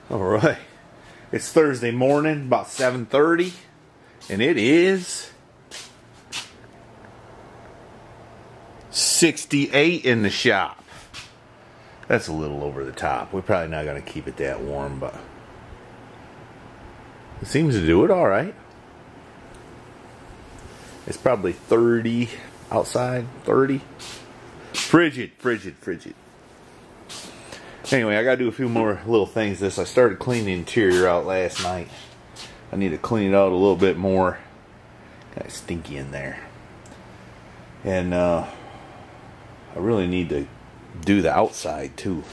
Alright, it's Thursday morning, about 7:30, and it is 68 in the shop. That's a little over the top. We're probably not going to keep it that warm, but it seems to do it alright. It's probably 30 outside, 30. Frigid. Anyway, I gotta do a few more little things. I started cleaning the interior out last night. I need to clean it out a little bit more. Kind of stinky in there. And I really need to do the outside too.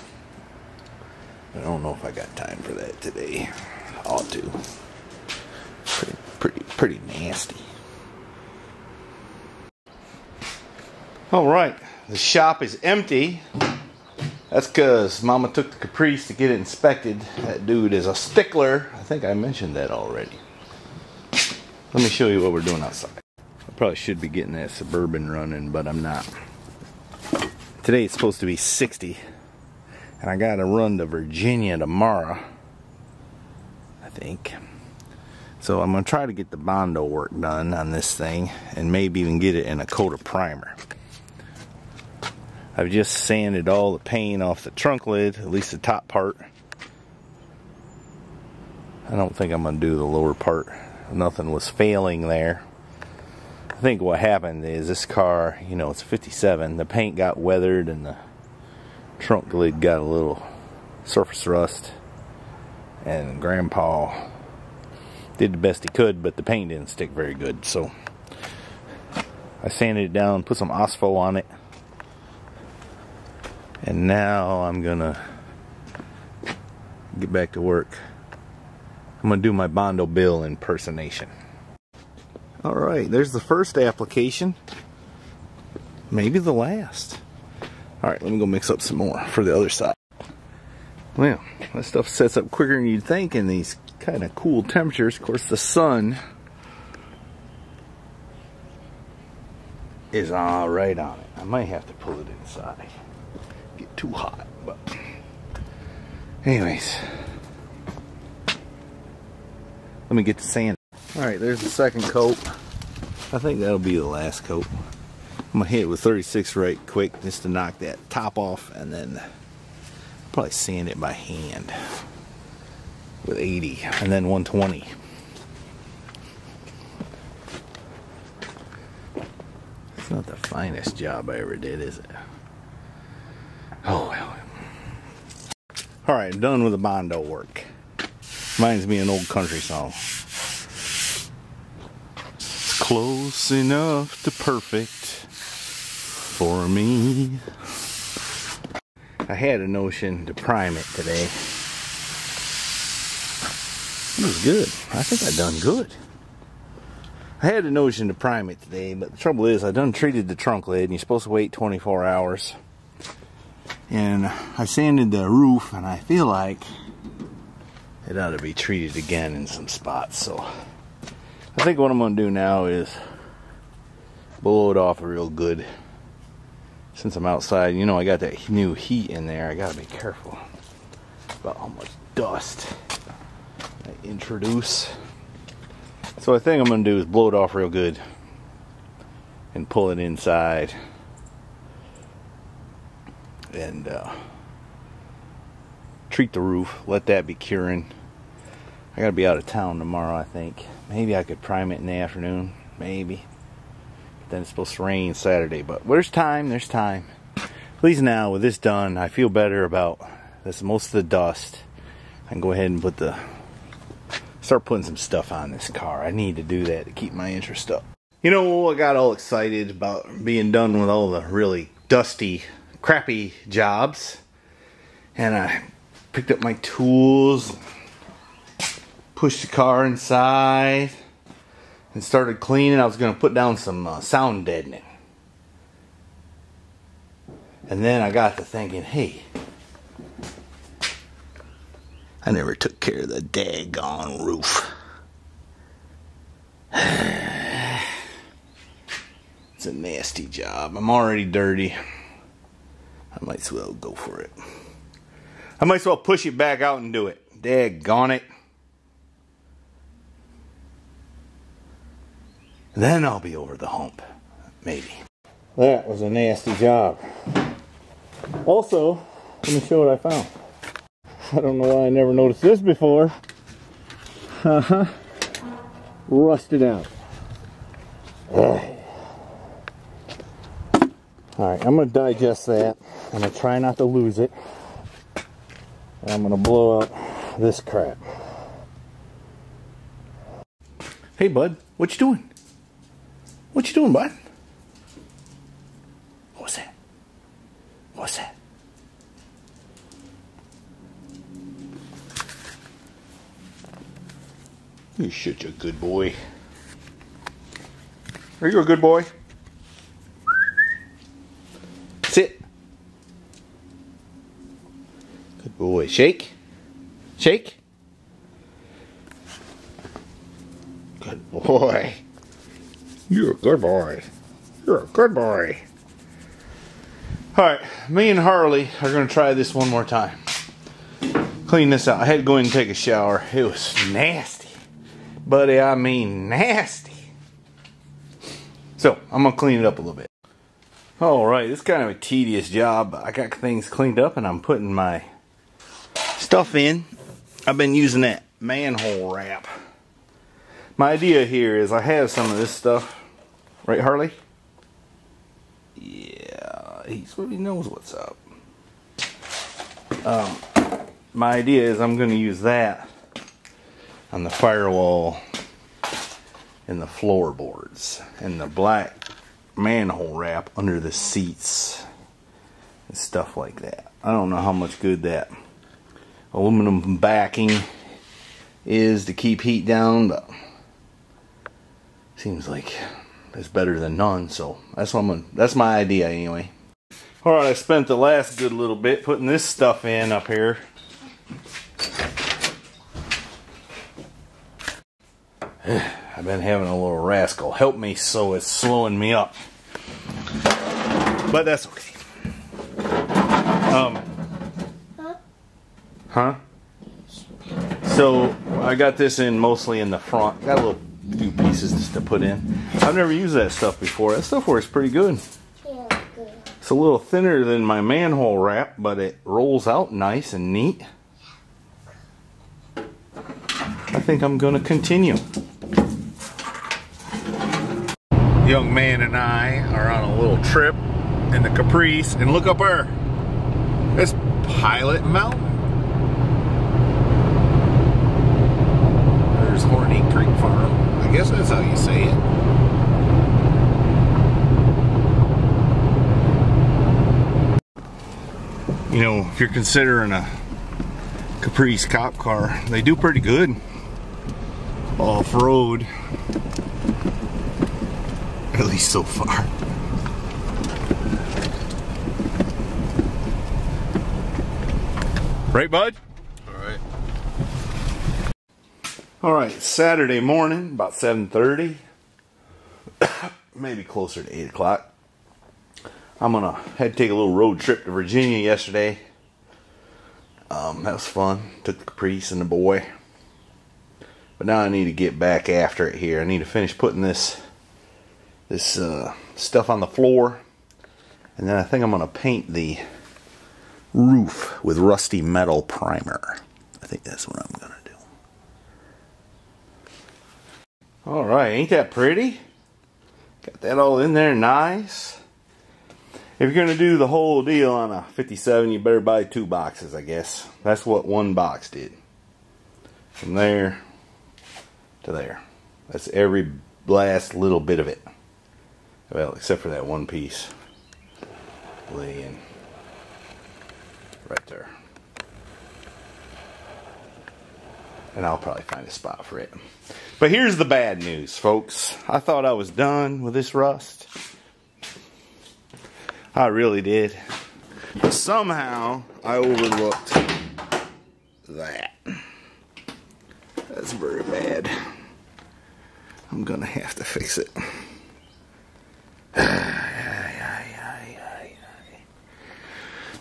I don't know if I got time for that today. I ought to. Pretty nasty. Alright, the shop is empty. That's because Mama took the Caprice to get it inspected. That dude is a stickler. I think I mentioned that already. Let me show you what we're doing outside. I probably should be getting that Suburban running, but I'm not. Today it's supposed to be 60. And I gotta run to Virginia tomorrow, I think. So I'm gonna try to get the Bondo work done on this thing and maybe even get it in a coat of primer. I've just sanded all the paint off the trunk lid, at least the top part. I don't think I'm going to do the lower part. Nothing was failing there. I think what happened is this car, you know, it's a 57. The paint got weathered and the trunk lid got a little surface rust. And Grandpa did the best he could, but the paint didn't stick very good. So I sanded it down, put some Ospo on it. And now I'm gonna get back to work. I'm gonna do my Bondo Bill impersonation. Alright, there's the first application. Maybe the last. Alright, let me go mix up some more for the other side. Well, that stuff sets up quicker than you'd think in these kind of cool temperatures. Of course, the sun is right on it. I might have to pull it inside. Get too hot, but anyways, let me get the sand. Alright, there's the second coat. I think that'll be the last coat. I'm gonna hit it with 36 right quick just to knock that top off, and then probably sand it by hand with 80 and then 120. It's not the finest job I ever did, is it? Oh well. Alright, I'm done with the Bondo work. Reminds me of an old country song. Close enough to perfect for me. I had a notion to prime it today. It was good. I think I done good. I had a notion to prime it today, but the trouble is I done treated the trunk lid and you're supposed to wait 24 hours. And I sanded the roof, and I feel like it ought to be treated again in some spots. So I think what I'm going to do now is blow it off real good. Since I'm outside, you know, I got that new heat in there. I got to be careful about how much dust I introduce. So I think I'm going to do is blow it off real good and pull it inside. And treat the roof, let that be curing. I gotta be out of town tomorrow, I think. Maybe I could prime it in the afternoon, maybe. But then it's supposed to rain Saturday, but there's time, there's time. At least now, with this done, I feel better about this. Most of the dust. I can go ahead and start putting some stuff on this car. I need to do that to keep my interest up. You know, I got all excited about being done with all the really dusty, crappy jobs, and I picked up my tools, pushed the car inside, and started cleaning. I was going to put down some sound deadening, and then I got to thinking, hey, I never took care of the daggone roof. It's a nasty job. I'm already dirty. I might as well go for it. I might as well push it back out and do it. Daggone it. Then I'll be over the hump. Maybe. That was a nasty job. Also, let me show what I found. I don't know why I never noticed this before. Rusted out. Alright, I'm going to digest that. I'm going to try not to lose it. And I'm going to blow up this crap. Hey, bud. What you doing? What you doing, bud? What's that? What's that? You're such a good boy. Are you a good boy? Sit. Good boy. Shake. Shake. Good boy. You're a good boy. You're a good boy. Alright, me and Harley are going to try this one more time. Clean this out. I had to go in and take a shower. It was nasty. Buddy, I mean nasty. So, I'm going to clean it up a little bit. Alright, this is kind of a tedious job. I got things cleaned up and I'm putting my stuff in. I've been using that manhole wrap. My idea here is I have some of this stuff. Right, Harley? Yeah, he knows what's up. My idea is I'm going to use that on the firewall and the floorboards and the black manhole wrap under the seats and stuff like that. I don't know how much good that aluminum backing is to keep heat down, but seems like it's better than none, so that's my idea anyway. Alright, I spent the last good little bit putting this stuff in up here. I've been having a little rascal help me, so it's slowing me up. But that's okay. Huh? So I got this in mostly in the front. Got a little few pieces just to put in. I've never used that stuff before. That stuff works pretty good. It's a little thinner than my manhole wrap, but it rolls out nice and neat. I think I'm going to continue. Young man and I are on a little trip in the Caprice, and look up there. It's Pilot Mountain. There's Horny Creek Farm. I guess that's how you say it. You know, if you're considering a Caprice cop car, they do pretty good off-road. At least so far. Right, bud? Alright. Alright, Saturday morning, about 7:30. Maybe closer to 8 o'clock. Had to take a little road trip to Virginia yesterday. That was fun. Took the Caprice and the boy. But now I need to get back after it here. I need to finish putting this stuff on the floor. And then I think I'm going to paint the roof with rusty metal primer. I think that's what I'm going to do. Alright, ain't that pretty? Got that all in there nice. If you're going to do the whole deal on a 57, you better buy 2 boxes, I guess. That's what one box did. From there to there. That's every last little bit of it. Well, except for that one piece. Laying right there. And I'll probably find a spot for it. But here's the bad news, folks. I thought I was done with this rust. I really did. But somehow I overlooked that. That's very bad. I'm gonna have to fix it.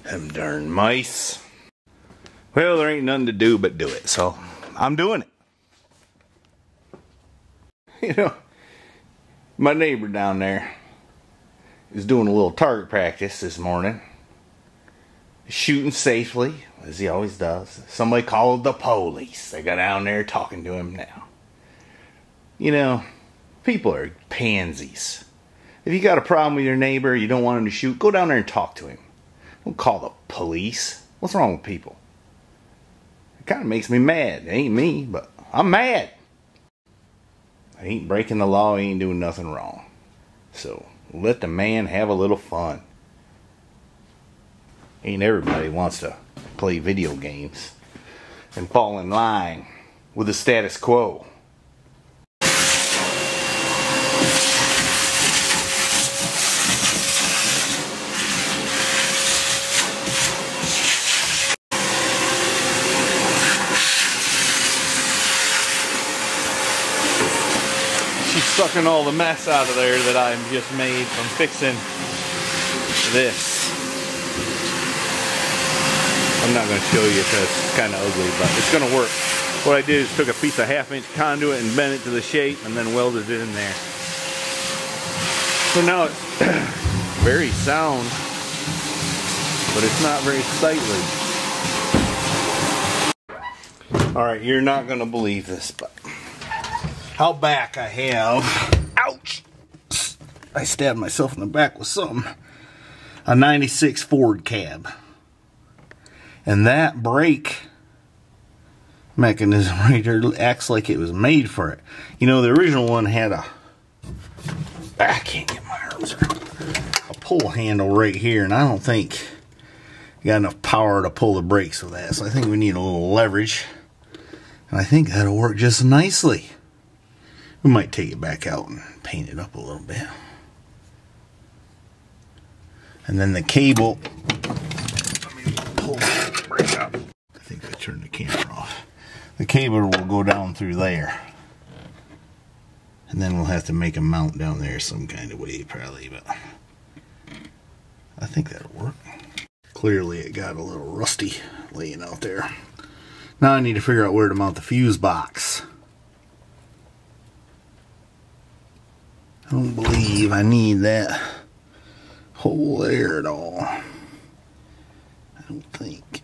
Them darn mice. Well, there ain't nothing to do but do it, so I'm doing it. You know, my neighbor down there is doing a little target practice this morning. Shooting safely, as he always does. Somebody called the police. They got down there talking to him now. You know, people are pansies. If you got a problem with your neighbor, you don't want him to shoot, go down there and talk to him. Don't call the police. What's wrong with people? It kind of makes me mad. It ain't me, but I'm mad. I ain't breaking the law, he ain't doing nothing wrong. So let the man have a little fun. Ain't everybody wants to play video games and fall in line with the status quo. She's sucking all the mess out of there that I've just made from fixing this. I'm not going to show you because it's kind of ugly, but it's going to work. What I did is took a piece of 1/2-inch conduit and bent it to the shape and then welded it in there. So now it's very sound, but it's not very sightly. Alright, you're not going to believe this, but out back I have, ouch, I stabbed myself in the back with something, a 96 Ford cab. And that brake mechanism right there acts like it was made for it. You know, the original one had a, I can't get my arms around, a pull handle right here, and I don't think you got enough power to pull the brakes with that. So I think we need a little leverage. And I think that'll work just nicely. We might take it back out and paint it up a little bit. And then the cable, let me pull the brake up. I think I turned the camera off. The cable will go down through there. And then we'll have to make a mount down there some kind of way probably, but I think that'll work. Clearly it got a little rusty laying out there. Now I need to figure out where to mount the fuse box. I don't believe I need that hole there at all. I don't think.